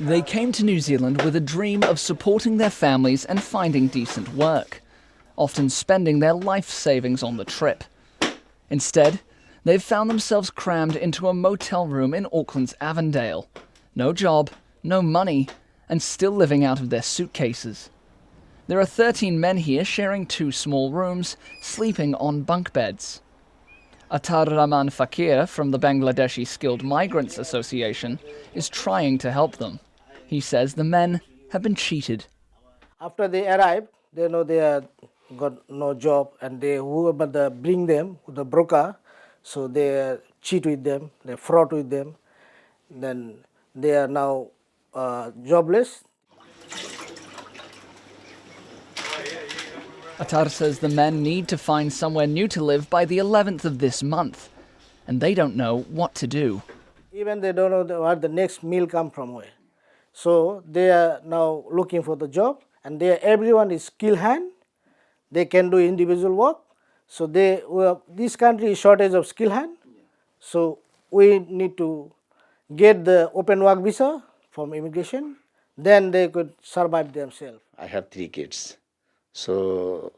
They came to New Zealand with a dream of supporting their families and finding decent work, often spending their life savings on the trip. Instead, they've found themselves crammed into a motel room in Auckland's Avondale. No job, no money, and still living out of their suitcases. There are 13 men here sharing 2 small rooms, sleeping on bunk beds. Atar Rahman Fakir from the Bangladeshi Skilled Migrants Association is trying to help them. He says the men have been cheated. After they arrive, they know they are got no job, and whoever bring them, the broker, so they cheat with them, they fraud with them, then they are now jobless. Atar says the men need to find somewhere new to live by the 11th of this month, and they don't know what to do. Even they don't know where the next meal come from where. So they are now looking for the job, and everyone is skilled hand. They can do individual work. So this country is shortage of skilled hand. So we need to get the open work visa from immigration. Then they could survive themselves. I have 3 kids. So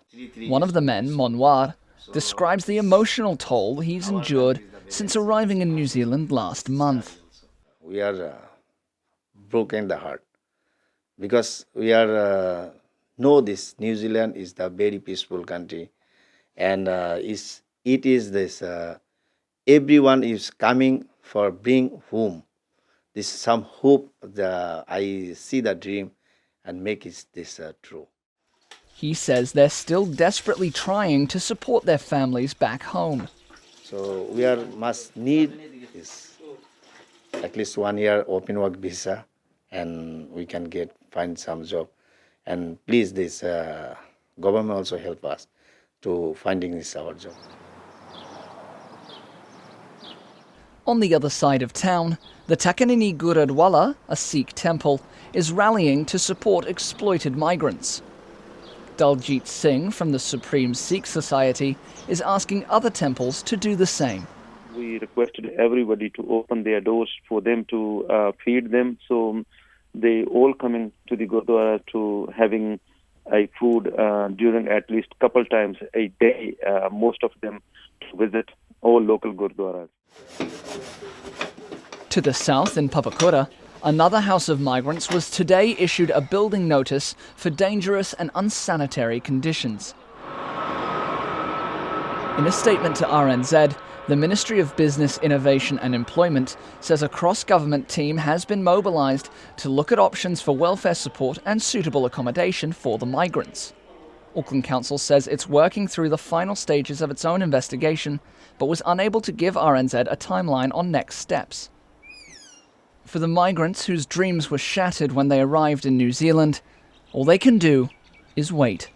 one of the men, Monwar, describes the emotional toll he's endured since arriving in New Zealand last month. We are broken the heart because we are know this New Zealand is the very peaceful country, and it is this everyone is coming for bring home. This some hope. I see the dream and make this true. He says they're still desperately trying to support their families back home. So we must need this at least 1 year open work visa, and we can find some job. And please, this government also help us to finding our job. On the other side of town, the Takanini Gurudwala, a Sikh temple, is rallying to support exploited migrants. Daljit Singh from the Supreme Sikh Society is asking other temples to do the same. We requested everybody to open their doors for them to feed them. So they all coming to the Gurdwara to having a food during at least couple times a day, most of them to visit all local Gurdwaras. To the south in Papakura, another house of migrants was today issued a building notice for dangerous and unsanitary conditions. In a statement to RNZ, the Ministry of Business, Innovation and Employment says a cross-government team has been mobilised to look at options for welfare support and suitable accommodation for the migrants. Auckland Council says it's working through the final stages of its own investigation, but was unable to give RNZ a timeline on next steps. For the migrants whose dreams were shattered when they arrived in New Zealand, all they can do is wait.